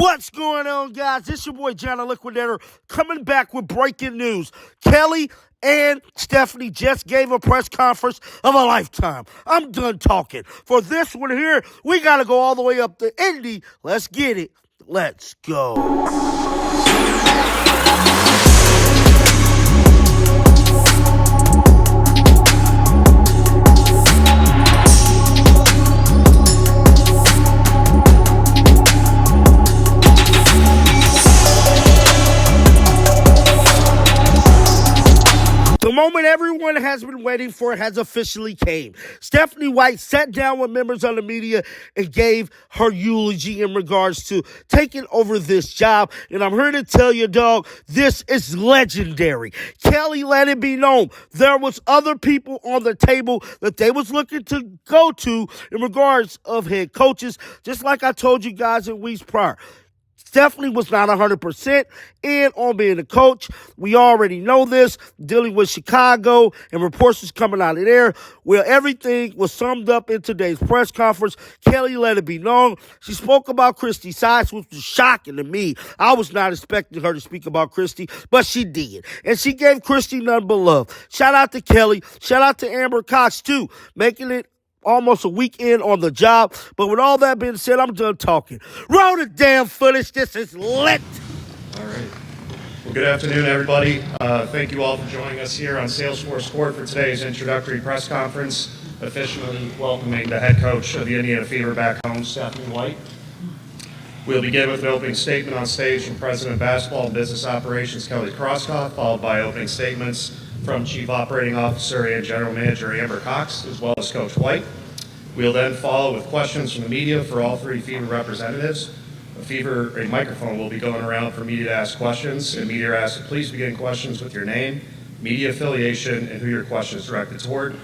What's going on, guys? It's your boy, John the Liquidator, coming back with breaking news. Kelly and Stephanie just gave a press conference of a lifetime. I'm done talking. For this one here, we got to go all the way up to Indy. Let's get it. Let's go. The moment everyone has been waiting for has officially came. Stephanie White sat down with members of the media and gave her eulogy in regards to taking over this job. And I'm here to tell you, dog, this is legendary. Kelly let it be known there was other people on the table that they was looking to go to in regards of head coaches, just like I told you guys in weeks prior. Stephanie was not 100% in on being a coach. We already know this, dealing with Chicago and reports was coming out of there. Well, everything was summed up in today's press conference. Kelly let it be known. She spoke about Christy Sides, which was shocking to me. I was not expecting her to speak about Christy, but she did. And she gave Christy none but love. Shout out to Kelly. Shout out to Amber Cox, too, making it almost a weekend on the job. But with all that being said, I'm done talking. Roll the damn footage. This is lit. All right. Well, good afternoon, everybody. Thank you all for joining us here on Salesforce Court for today's introductory press conference, officially welcoming the head coach of the Indiana Fever back home, Stephanie White. We'll begin with an opening statement on stage from President of Basketball and Business Operations, Kelly Krauskopf, followed by opening statements from Chief Operating Officer and General Manager Amber Cox, as well as Coach White. We'll then follow with questions from the media for all three Fever representatives. A microphone will be going around for media to ask questions, and media are asked to please begin questions with your name, media affiliation, and who your question is directed toward.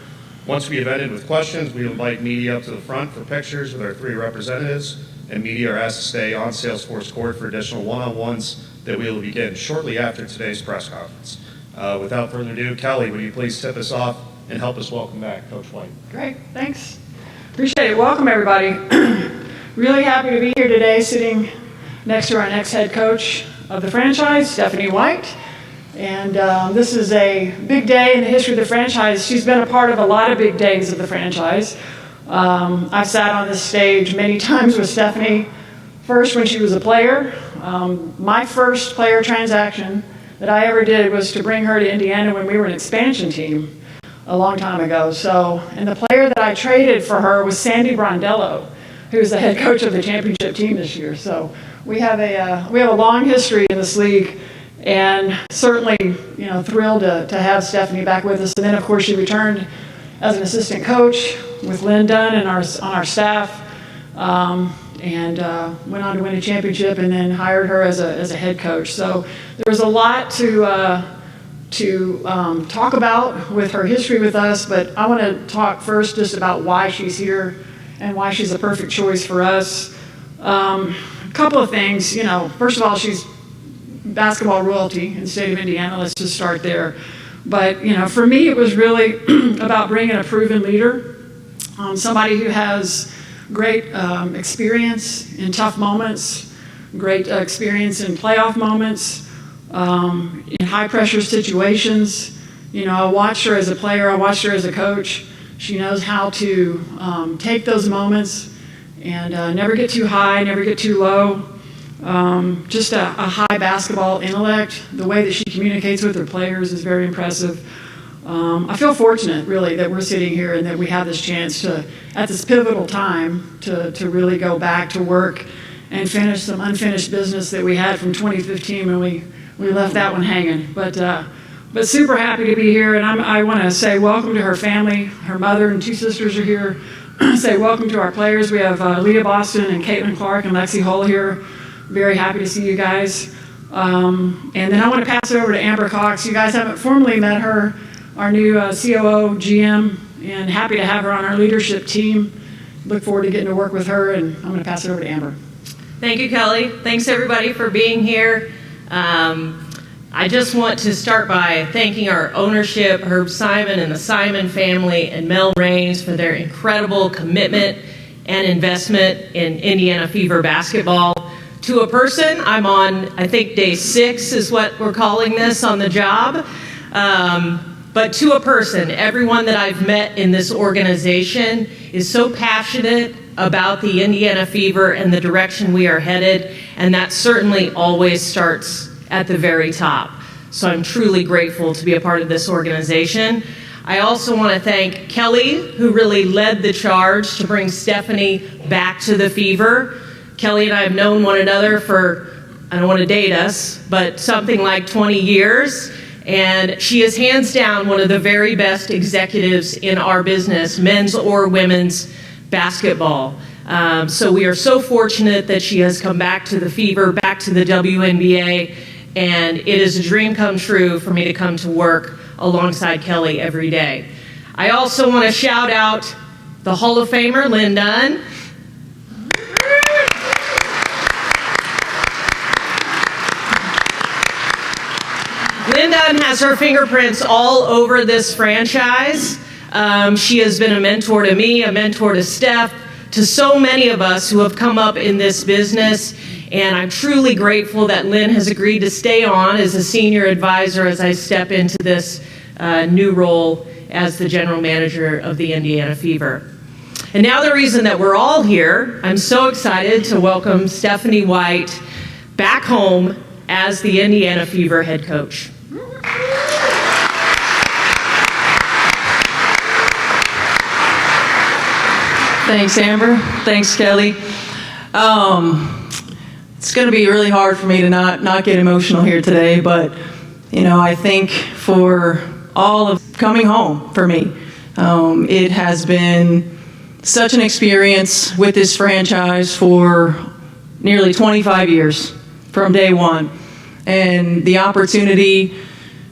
Once we have ended with questions, we invite media up to the front for pictures with our three representatives, and media are asked to stay on Salesforce Court for additional one-on-ones that we will begin shortly after today's press conference. Without further ado, Kelly, would you please tip us off and help us welcome back Coach White? Great, thanks. Appreciate it. Welcome, everybody. Really happy to be here today, sitting next to our next head coach of the franchise, Stephanie White. And this is a big day in the history of the franchise. She's been a part of a lot of big days of the franchise. I've sat on this stage many times with Stephanie, first when she was a player. My first player transaction that I ever did was to bring her to Indiana when we were an expansion team a long time ago. And the player that I traded for her was Sandy Brondello, who's the head coach of the championship team this year. So we have a long history in this league, and certainly thrilled to have Stephanie back with us. And then of course she returned as an assistant coach with Lynn Dunn and on our staff. And went on to win a championship, and then hired her as a head coach. So there's a lot to talk about with her history with us, but I want to talk first just about why she's here and why she's a perfect choice for us. A couple of things. First of all, she's basketball royalty in the state of Indiana. Let's just start there. But for me, it was really about bringing a proven leader, somebody who has great experience in tough moments, great experience in playoff moments, in high-pressure situations. I watched her as a player. I watched her as a coach. She knows how to take those moments and never get too high, never get too low. Just a high basketball intellect. The way that she communicates with her players is very impressive. I feel fortunate, really, that we're sitting here and that we have this chance to, at this pivotal time, to really go back to work and finish some unfinished business that we had from 2015 when we left that one hanging. But super happy to be here, and I want to say welcome to her family. Her mother and two sisters are here. Say welcome to our players. We have Leah Boston and Caitlin Clark and Lexi Hull here. Very happy to see you guys. And then I want to pass it over to Amber Cox. You guys haven't formally met her, our new COO, GM, and happy to have her on our leadership team. Look forward to getting to work with her, and I'm going to pass it over to Amber. Thank you, Kelly. Thanks, everybody, for being here. I just want to start by thanking our ownership, Herb Simon and the Simon family, and Mel Raines for their incredible commitment and investment in Indiana Fever basketball. To a person, I'm on, I think, day 6 is what we're calling this on the job. But to a person, everyone that I've met in this organization is so passionate about the Indiana Fever and the direction we are headed, and that certainly always starts at the very top. So I'm truly grateful to be a part of this organization. I also want to thank Kelly, who really led the charge to bring Stephanie back to the Fever. Kelly and I have known one another for, I don't want to date us, but something like 20 years. And she is hands down one of the very best executives in our business, men's or women's basketball. So we are so fortunate that she has come back to the Fever, back to the WNBA, and it is a dream come true for me to come to work alongside Kelly every day. I also want to shout out the Hall of Famer, Lynn Dunn. Lynn Dunn has her fingerprints all over this franchise. She has been a mentor to me, a mentor to Steph, to so many of us who have come up in this business. And I'm truly grateful that Lynn has agreed to stay on as a senior advisor as I step into this new role as the general manager of the Indiana Fever. And now the reason that we're all here, I'm so excited to welcome Stephanie White back home as the Indiana Fever head coach. Thanks, Amber. Thanks, Kelly. It's going to be really hard for me to not get emotional here today, but I think for all of coming home for me, it has been such an experience with this franchise for nearly 25 years from day one, and the opportunity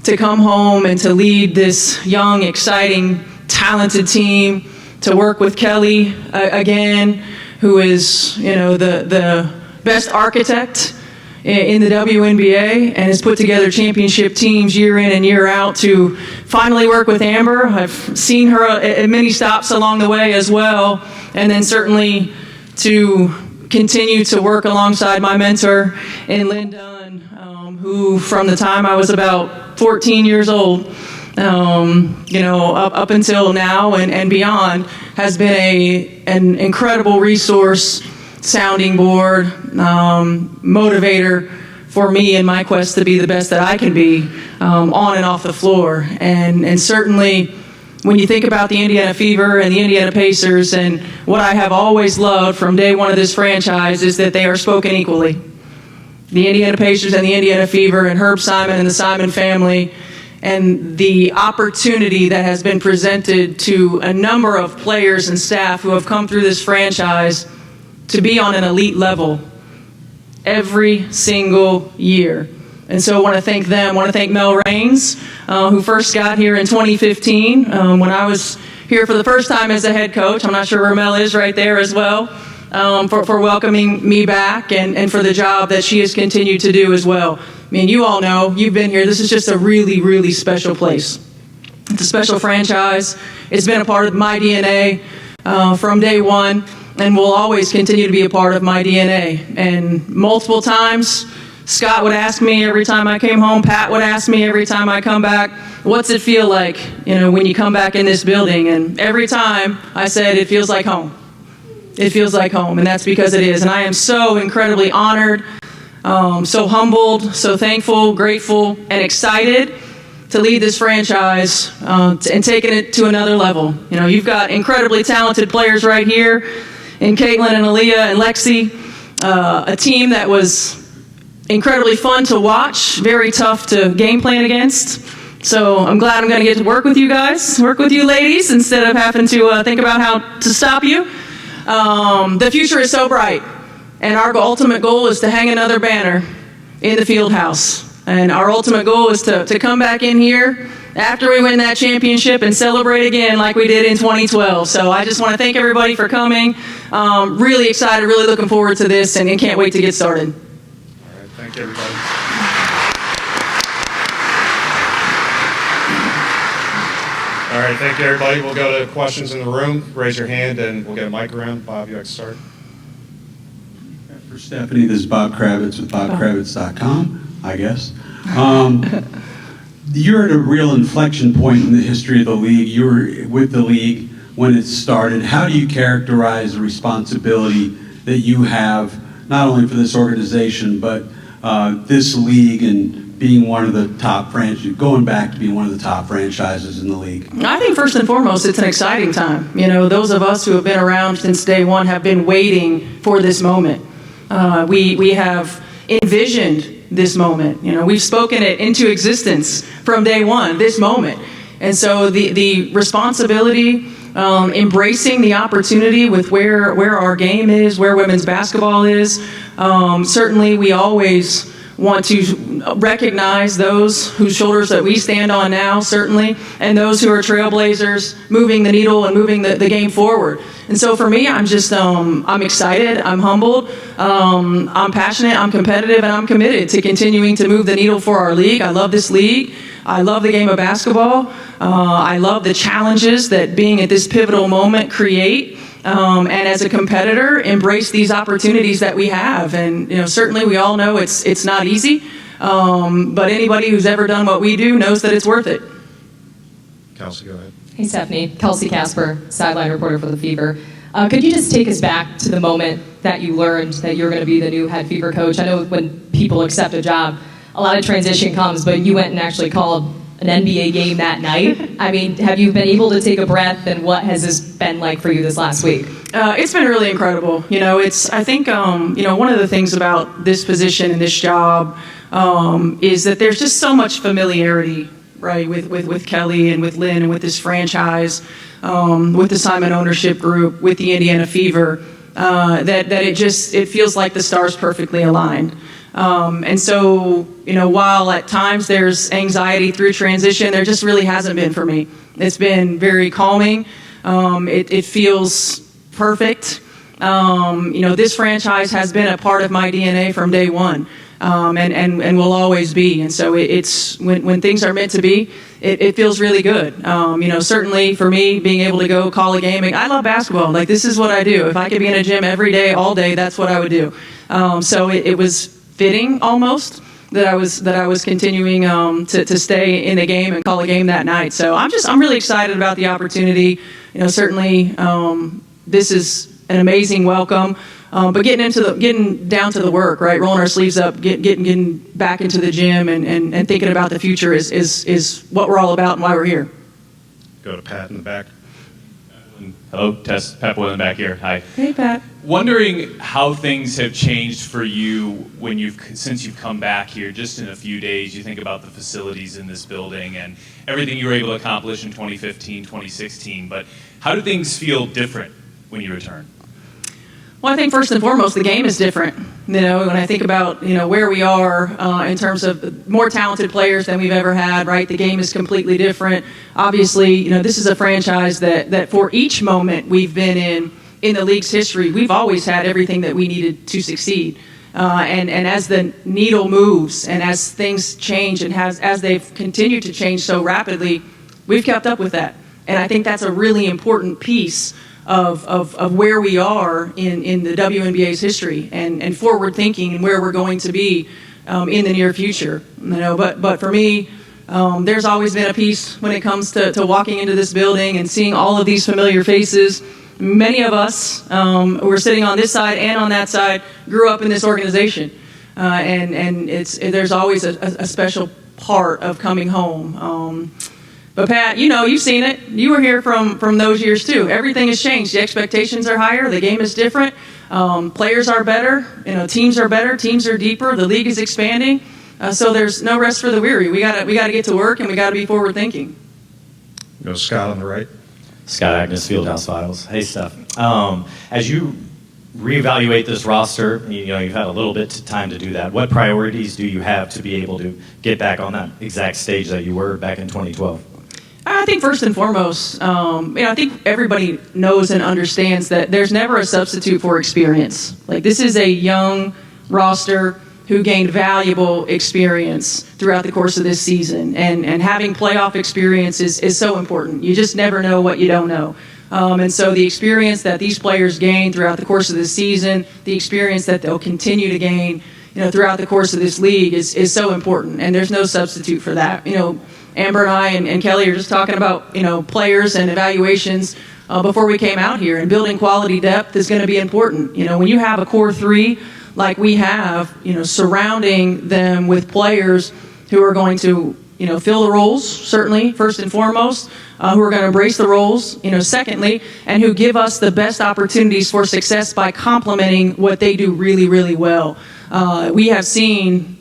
to come home and to lead this young, exciting, talented team, to work with Kelly again, who is, the best architect in the WNBA and has put together championship teams year in and year out, to finally work with Amber. I've seen her at many stops along the way as well, and then certainly to continue to work alongside my mentor in Lynn Dunn, who from the time I was about 14 years old, up until now and beyond, has been an incredible resource, sounding board, motivator for me in my quest to be the best that I can be on and off the floor. And certainly when you think about the Indiana Fever and the Indiana Pacers, and what I have always loved from day one of this franchise is that they are spoken equally. The Indiana Pacers and the Indiana Fever, and Herb Simon and the Simon family, and the opportunity that has been presented to a number of players and staff who have come through this franchise to be on an elite level every single year. And so I want to thank them. I want to thank Mel Raines, who first got here in 2015 when I was here for the first time as a head coach. I'm not sure where Mel is, right there as well, for welcoming me back and for the job that she has continued to do as well. I mean, you all know, you've been here. This is just a really, really special place. It's a special franchise. It's been a part of my DNA from day one, and will always continue to be a part of my DNA. And multiple times, Scott would ask me every time I came home, Pat would ask me every time I come back, what's it feel like, when you come back in this building? And every time I said, it feels like home. It feels like home, and that's because it is. And I am so incredibly honored, so humbled, so thankful, grateful, and excited to lead this franchise and taking it to another level. You've got incredibly talented players right here in Caitlin and Aaliyah and Lexi, a team that was incredibly fun to watch, very tough to game plan against. So I'm glad I'm going to get to work with you guys, work with you ladies, instead of having to think about how to stop you. The future is so bright, and our ultimate goal is to hang another banner in the field house. And our ultimate goal is to come back in here after we win that championship and celebrate again like we did in 2012. So I just want to thank everybody for coming. Really excited, really looking forward to this, and can't wait to get started. All right, thank you, everybody. All right, thank you, everybody. We'll go to questions in the room. Raise your hand, and we'll get a mic around. Bob, you like to start? For Stephanie, this is Bob Kravitz with BobKravitz.com, I guess. You're at a real inflection point in the history of the league. You were with the league when it started. How do you characterize the responsibility that you have, not only for this organization, but this league and being one of the top franchises, going back to being one of the top franchises in the league? I think first and foremost, it's an exciting time. You know, those of us who have been around since day one have been waiting for this moment. We have envisioned this moment. You know, we've spoken it into existence from day one, this moment. And so the responsibility, embracing the opportunity with where our game is, where women's basketball is, certainly we always want to recognize those whose shoulders that we stand on now, certainly, and those who are trailblazers, moving the needle and moving the game forward. And so for me, I'm just, I'm excited, I'm humbled, I'm passionate, I'm competitive, and I'm committed to continuing to move the needle for our league. I love this league. I love the game of basketball. I love the challenges that being at this pivotal moment create. And as a competitor, embrace these opportunities that we have. And, you know, certainly we all know it's not easy, but anybody who's ever done what we do knows that it's worth it. Kelsey, go ahead. Hey, Stephanie. Kelsey Casper, sideline reporter for the Fever. Could you just take us back to the moment that you learned that you're going to be the new head Fever coach? I know when people accept a job, a lot of transition comes, but you went and actually called an NBA game that night. I mean, have you been able to take a breath, and what has this been like for you this last week? It's been really incredible. You know, I think, you know, one of the things about this position and this job is that there's just so much familiarity, right, with Kelly and with Lynn and with this franchise, with the Simon ownership group, with the Indiana Fever, that it feels like the stars perfectly aligned. And so, you know, while at times there's anxiety through transition, there just really hasn't been for me. It's been very calming. It feels perfect. You know, this franchise has been a part of my DNA from day one, and will always be. And so it's when things are meant to be, it feels really good. You know, certainly for me, being able to go call a game, I love basketball. Like, this is what I do. If I could be in a gym every day, all day, that's what I would do. So it was fitting almost that I was continuing to stay in the game and call a game that night. So I'm really excited about the opportunity. You know, certainly this is an amazing welcome. But getting down to the work, right? Rolling our sleeves up, getting back into the gym and thinking about the future is what we're all about and why we're here. Go to Pat in the back. Hello, Tess. Pat Boylan back here. Hi. Hey, Pat. Wondering how things have changed for you since you've come back here, just in a few days. You think about the facilities in this building and everything you were able to accomplish in 2015, 2016. But how do things feel different when you return? Well, I think first and foremost, the game is different. You know, when I think about, you know, where we are in terms of more talented players than we've ever had, right? The game is completely different. Obviously, you know, this is a franchise that for each moment we've been in the league's history, we've always had everything that we needed to succeed. And as the needle moves and as things change and as they've continued to change so rapidly, we've kept up with that. And I think that's a really important piece of where we are in the WNBA's history and forward thinking and where we're going to be in the near future. You know, but for me, there's always been a piece when it comes to walking into this building and seeing all of these familiar faces. Many of us who are sitting on this side and on that side grew up in this organization, and there's always a special part of coming home. But Pat, you know, you've seen it. You were here from those years too. Everything has changed. The expectations are higher. The game is different. Players are better. You know, teams are better. Teams are deeper. The league is expanding. So there's no rest for the weary. We gotta get to work, and we gotta be forward thinking. Go to Scott on the right. Scott Agnes, Fieldhouse Files. Hey, Steph. As you reevaluate this roster, you know, you've had a little bit of time to do that. What priorities do you have to be able to get back on that exact stage that you were back in 2012? I think first and foremost, you know, I think everybody knows and understands that there's never a substitute for experience. Like, this is a young roster who gained valuable experience throughout the course of this season. And having playoff experience is so important. You just never know what you don't know. And so the experience that these players gain throughout the course of the season, the experience that they'll continue to gain, throughout the course of this league is so important, and there's no substitute for that. Amber and I and Kelly are just talking about, players and evaluations before we came out here, and building quality depth is going to be important. When you have a core three like we have, surrounding them with players who are going to, fill the roles, certainly, first and foremost, who are going to embrace the roles, secondly, and who give us the best opportunities for success by complementing what they do really, really well. We have seen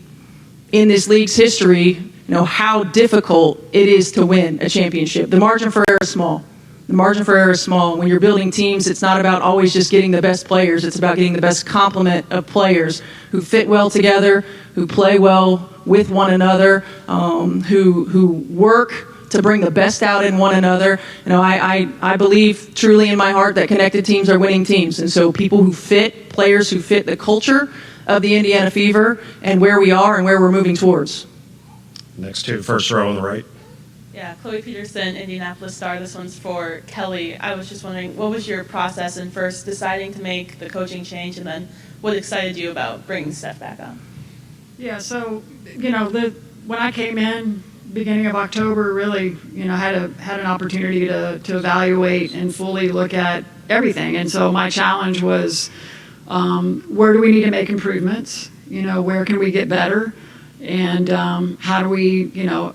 in this league's history, how difficult it is to win a championship. The margin for error is small. The margin for error is small. When you're building teams, it's not about always just getting the best players. It's about getting the best complement of players who fit well together, who play well with one another, who work to bring the best out in one another. I believe truly in my heart that connected teams are winning teams. And so people who fit, players who fit the culture of the Indiana Fever and where we are and where we're moving towards. Next to first row on the right. Yeah, Chloe Peterson, Indianapolis Star. This one's for Kelly. I was just wondering, what was your process in first deciding to make the coaching change, and then what excited you about bringing Steph back on? Yeah, so, when I came in, beginning of October, really, had an opportunity to evaluate and fully look at everything. And so my challenge was, where do we need to make improvements? Where can we get better? And how do we,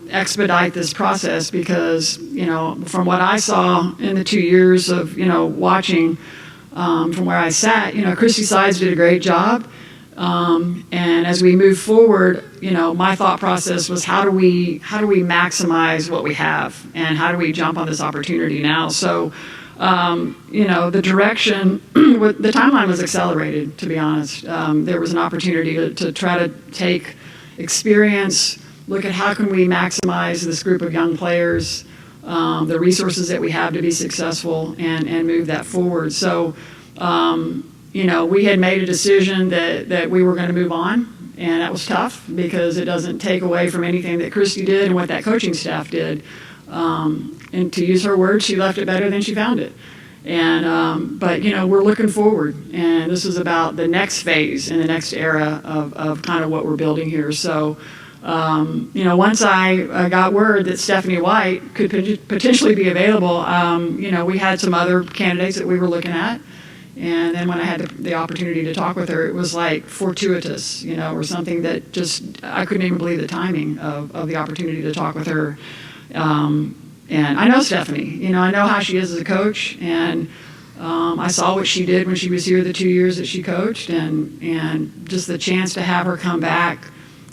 expedite this process? Because, from what I saw in the 2 years of, watching from where I sat, Christy Sides did a great job. And as we move forward, my thought process was how do we maximize what we have, and how do we jump on this opportunity now? So, the direction, the timeline was accelerated, to be honest. There was an opportunity to try to take experience, look at how can we maximize this group of young players, the resources that we have to be successful, and move that forward. So, we had made a decision that we were going to move on, and that was tough because it doesn't take away from anything that Christy did and what that coaching staff did. And to use her words, she left it better than she found it. And but we're looking forward, and this is about the next phase and the next era of kind of what we're building here. So once I got word that Stephanie White could potentially be available, we had some other candidates that we were looking at. And then when I had the opportunity to talk with her, it was like fortuitous, or something that just, I couldn't even believe the timing of the opportunity to talk with her. And I know Stephanie, I know how she is as a coach, and I saw what she did when she was here the 2 years that she coached, and just the chance to have her come back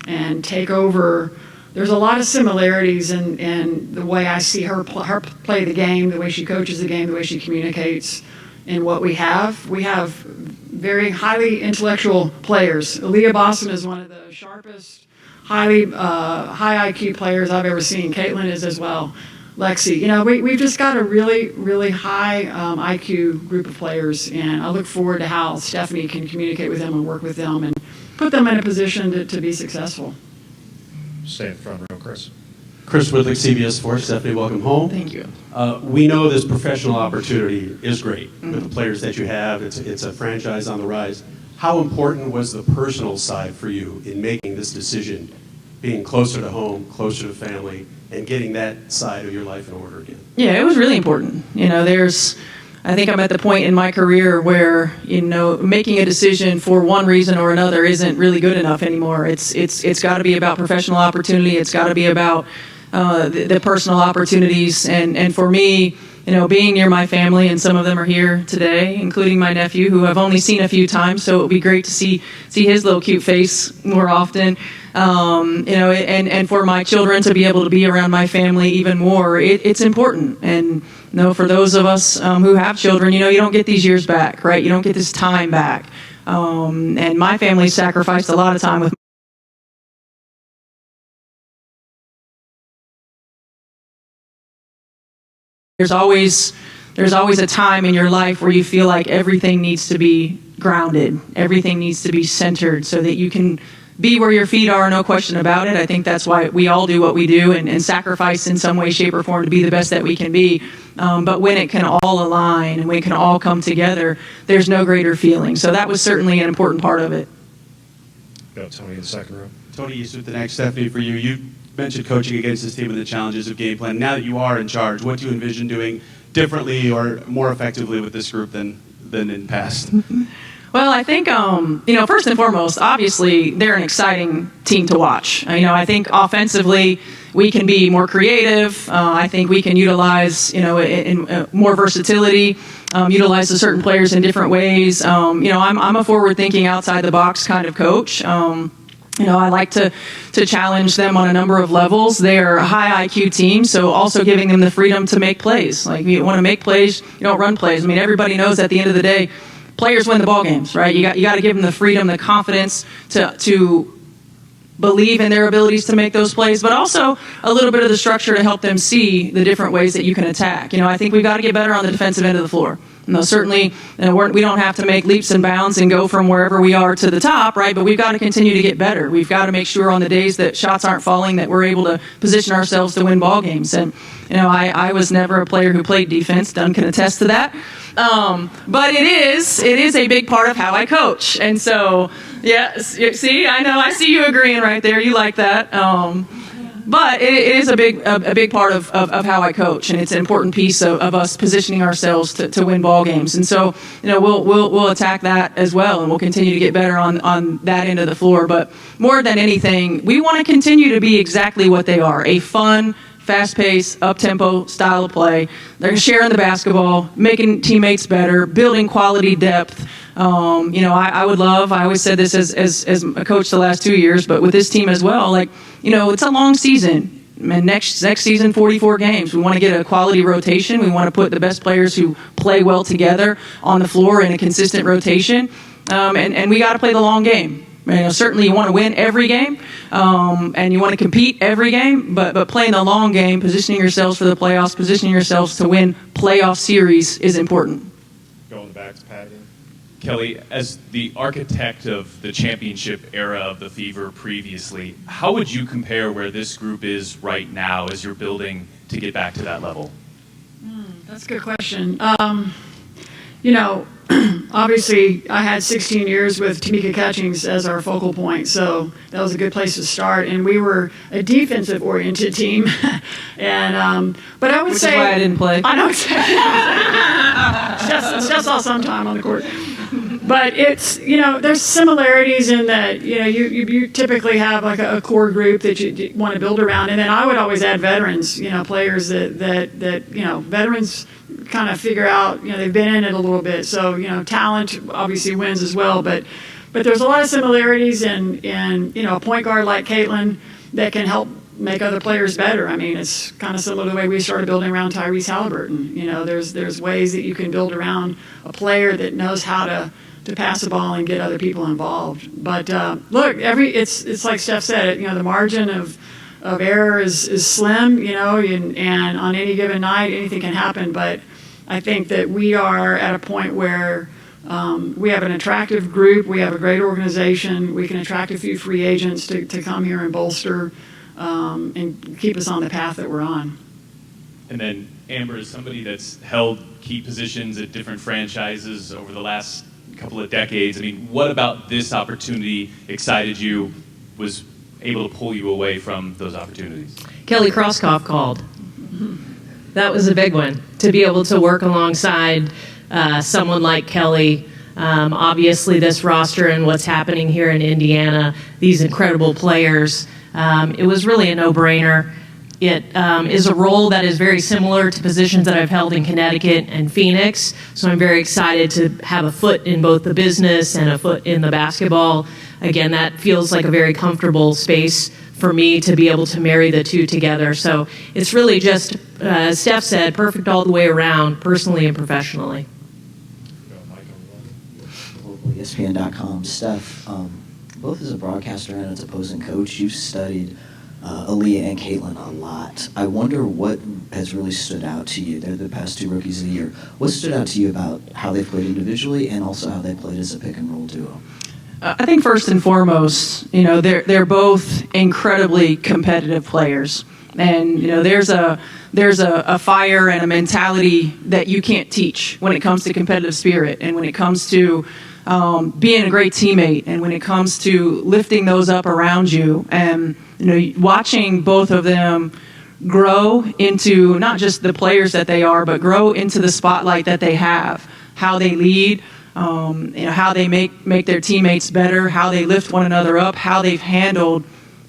and take over. There's a lot of similarities in the way I see her play the game, the way she coaches the game, the way she communicates, and what we have. We have very highly intellectual players. Aaliyah Boston is one of the sharpest, high IQ players I've ever seen. Caitlin is as well. Lexi, we've just got a really, really high IQ group of players, and I look forward to how Stephanie can communicate with them and work with them and put them in a position to be successful. Stay in front row, Chris. Chris Whitlick, CBS Sports. Stephanie, welcome home. Thank you. We know this professional opportunity is great with the players that you have. It's a franchise on the rise. How important was the personal side for you in making this decision, being closer to home, closer to family, and getting that side of your life in order again? Yeah, it was really important. I think I'm at the point in my career where, making a decision for one reason or another isn't really good enough anymore. It's got to be about professional opportunity. It's got to be about the personal opportunities. And for me, being near my family, and some of them are here today, including my nephew, who I've only seen a few times, so it would be great to see his little cute face more often. And for my children to be able to be around my family even more, it's important. And for those of us who have children, you don't get these years back, right? You don't get this time back. And my family sacrificed a lot of time with. There's always a time in your life where you feel like everything needs to be grounded, everything needs to be centered, so that you can be where your feet are, no question about it. I think that's why we all do what we do and sacrifice in some way, shape, or form to be the best that we can be. But when it can all align and when it can all come together, there's no greater feeling. So that was certainly an important part of it. Go, Tony, in the second row. Tony East with the next. Stephanie, for you, you mentioned coaching against this team and the challenges of game plan. Now that you are in charge, what do you envision doing differently or more effectively with this group than in past? Well, I think, first and foremost, obviously, they're an exciting team to watch. I think offensively, we can be more creative. I think we can utilize, more versatility, utilize the certain players in different ways. I'm a forward-thinking, outside-the-box kind of coach. I like to challenge them on a number of levels. They are a high IQ team, so also giving them the freedom to make plays. Like, you want to make plays, you don't run plays. Everybody knows at the end of the day, players win the ball games, right? You got to give them the freedom, the confidence to believe in their abilities to make those plays, but also a little bit of the structure to help them see the different ways that you can attack. I think we've got to get better on the defensive end of the floor. Certainly, we don't have to make leaps and bounds and go from wherever we are to the top, right? But we've got to continue to get better. We've got to make sure on the days that shots aren't falling that we're able to position ourselves to win ball games. And, I was never a player who played defense. Dunn can attest to that. But it is a big part of how I coach. And so, see, I see you agreeing right there. You like that. But it is a big part of how I coach, and it's an important piece of us positioning ourselves to win ball games. And so, we'll attack that as well, and we'll continue to get better on that end of the floor. But more than anything, we want to continue to be exactly what they are: a fun, fast-paced, up-tempo style of play. They're sharing the basketball, making teammates better, building quality depth. I would love, I always said this as a coach the last 2 years, but with this team as well, it's a long season. And next season, 44 games. We want to get a quality rotation. We want to put the best players who play well together on the floor in a consistent rotation. And we got to play the long game. Certainly you want to win every game, and you want to compete every game, but playing the long game, positioning yourselves for the playoffs, positioning yourselves to win playoff series is important. Go in the back to Pat again. Kelly, as the architect of the championship era of the Fever previously, how would you compare where this group is right now as you're building to get back to that level? That's a good question. Obviously, I had 16 years with Tamika Catchings as our focal point, so that was a good place to start. And we were a defensive-oriented team. And but I would say, which is why I didn't play. I know. It's just all sometime on the court. But it's, there's similarities in that, you typically have like a core group that you want to build around. And then I would always add veterans, players that veterans kind of figure out, they've been in it a little bit. So, talent obviously wins as well. But there's a lot of similarities in a point guard like Caitlin that can help make other players better. It's kind of similar to the way we started building around Tyrese Halliburton. There's ways that you can build around a player that knows how to pass the ball and get other people involved. But look, it's like Steph said, the margin of error is slim, and on any given night anything can happen. But I think that we are at a point where we have an attractive group, we have a great organization, we can attract a few free agents to come here and bolster and keep us on the path that we're on. And then Amber, as somebody that's held key positions at different franchises over the last couple of decades, what about this opportunity excited you, was able to pull you away from those opportunities? Kelly Krauskopf called. That was a big one, to be able to work alongside someone like Kelly. Obviously, this roster and what's happening here in Indiana, these incredible players, it was really a no-brainer. It is a role that is very similar to positions that I've held in Connecticut and Phoenix, so I'm very excited to have a foot in both the business and a foot in the basketball. Again, that feels like a very comfortable space for me to be able to marry the two together. So it's really just, as Steph said, perfect all the way around, personally and professionally. ESPN.com. Steph, both as a broadcaster and as opposing coach, you've studied Aaliyah and Caitlin a lot. I wonder what has really stood out to you. They're the past two rookies of the year. What stood out to you about how they played individually and also how they played as a pick and roll duo? I think first and foremost, they're both incredibly competitive players, and there's a fire and a mentality that you can't teach when it comes to competitive spirit, and when it comes to being a great teammate, and when it comes to lifting those up around you, and watching both of them grow into not just the players that they are, but grow into the spotlight that they have, how they lead. How they make their teammates better, how they lift one another up, how they've handled,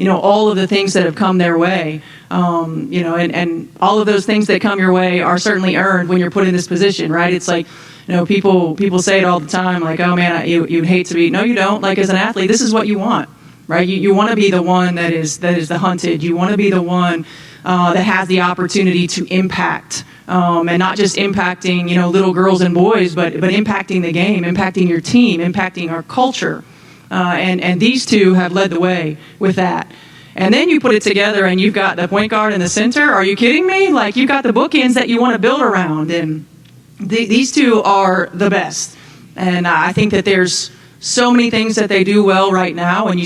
all of the things that have come their way, and all of those things that come your way are certainly earned when you're put in this position, right? It's like, people say it all the time, like, oh man, you'd hate to be. No, you don't. Like, as an athlete, this is what you want, right? You want to be the one that is the hunted. You want to be the one that has the opportunity to impact. And not just impacting, little girls and boys, but impacting the game, impacting your team, impacting our culture. And these two have led the way with that. And then you put it together and you've got the point guard in the center. Are you kidding me? Like, you've got the bookends that you want to build around. And these two are the best. And I think that there's so many things that they do well right now, and you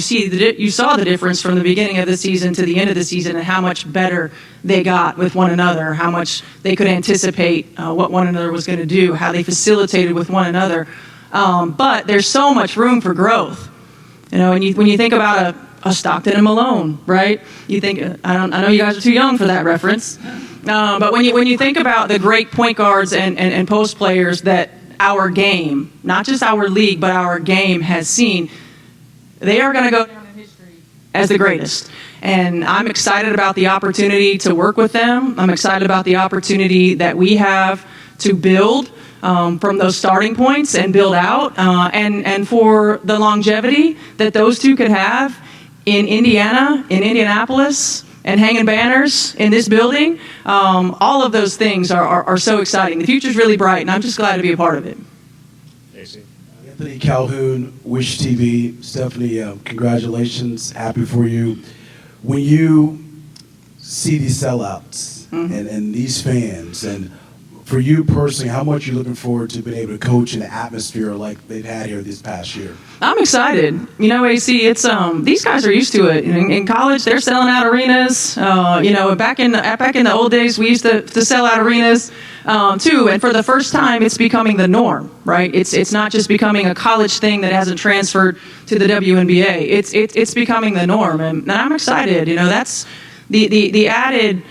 saw the difference from the beginning of the season to the end of the season, and how much better they got with one another, how much they could anticipate what one another was going to do, how they facilitated with one another. But there's so much room for growth, and when you think about a Stockton and Malone, right? You think I know you guys are too young for that reference, but when you think about the great point guards and post players that our game, not just our league, but our game has seen, they are going to go down in history as the greatest. And I'm excited about the opportunity to work with them. I'm excited about the opportunity that we have to build from those starting points and build out, and for the longevity that those two could have in Indiana, in Indianapolis, and hanging banners in this building. All of those things are so exciting. The future's really bright, and I'm just glad to be a part of it. Anthony Calhoun, Wish TV. Stephanie, congratulations. Happy for you. When you see these sellouts and these fans, and for you personally, how much are you looking forward to being able to coach in an atmosphere like they've had here this past year? I'm excited. AC, it's these guys are used to it. In college, they're selling out arenas. Back in the old days, we used to sell out arenas too. And for the first time, it's becoming the norm, right? It's not just becoming a college thing that hasn't transferred to the WNBA. It's becoming the norm, and I'm excited. That's the added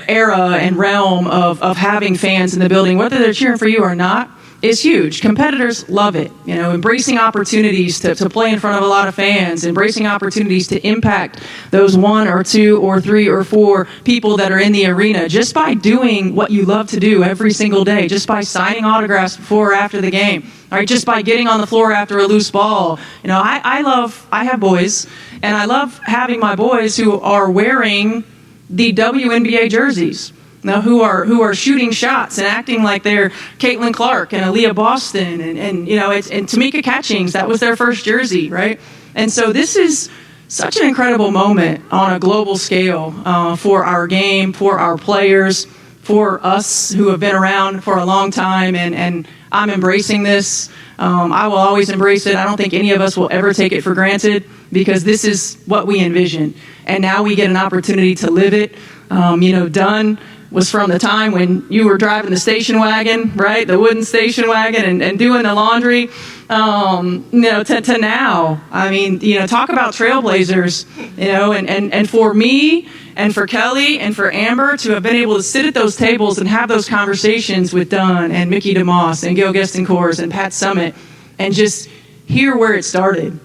era and realm of having fans in the building, whether they're cheering for you or not, is huge. Competitors love it. Embracing opportunities to play in front of a lot of fans, embracing opportunities to impact those 1 or 2 or 3 or 4 people that are in the arena, just by doing what you love to do every single day, just by signing autographs before or after the game, right? Just by getting on the floor after a loose ball. I have boys, and I love having my boys who are wearing the WNBA jerseys. Now, who are shooting shots and acting like they're Caitlin Clark and Aaliyah Boston and Tamika Catchings. That was their first jersey, right? And so this is such an incredible moment on a global scale for our game, for our players, for us who have been around for a long time. And I'm embracing this. I will always embrace it. I don't think any of us will ever take it for granted, because this is what we envisioned. And now we get an opportunity to live it. Dunn was from the time when you were driving the station wagon, right? The wooden station wagon and doing the laundry, to now. I mean, talk about trailblazers, and for me and for Kelly and for Amber to have been able to sit at those tables and have those conversations with Dunn and Mickey DeMoss and Gil Gestenkors and Pat Summitt, and just hear where it started,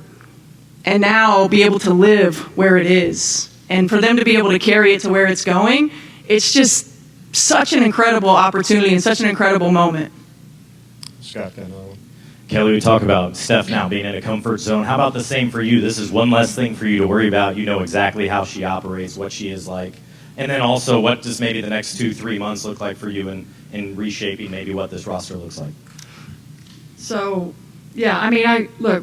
and now be able to live where it is, and for them to be able to carry it to where it's going. It's just such an incredible opportunity and such an incredible moment. Scott, then Kelly, we talk about Steph now being in a comfort zone. How about the same for you? This is one less thing for you to worry about. You know exactly how she operates, what she is like. And then also, what does maybe the next 2-3 months look like for you in reshaping maybe what this roster looks like? So, yeah, I mean, we're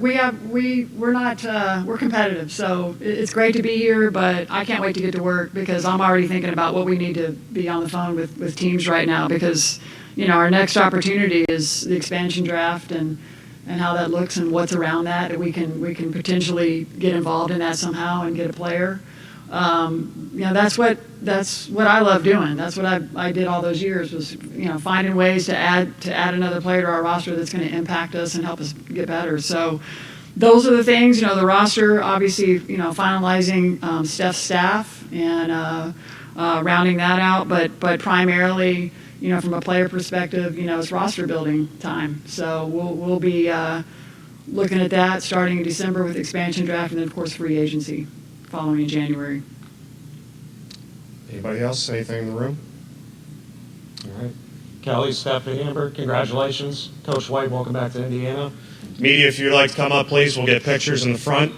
competitive, so it's great to be here, but I can't wait to get to work, because I'm already thinking about what we need to be on the phone with teams right now, because, our next opportunity is the expansion draft, and and how that looks and what's around that we can potentially get involved in that somehow and get a player. That's what I love doing. That's what I did all those years, was finding ways to add another player to our roster that's going to impact us and help us get better. So those are the things. The roster, obviously, finalizing Steph's staff and rounding that out, but primarily, from a player perspective, it's roster building time. So we'll be looking at that starting in December with expansion draft, and then of course free agency following in January. Anybody else? Anything in the room? All right. Kelly, Stephanie, Amber, congratulations. Coach White, welcome back to Indiana. Media, if you'd like to come up, please. We'll get pictures in the front.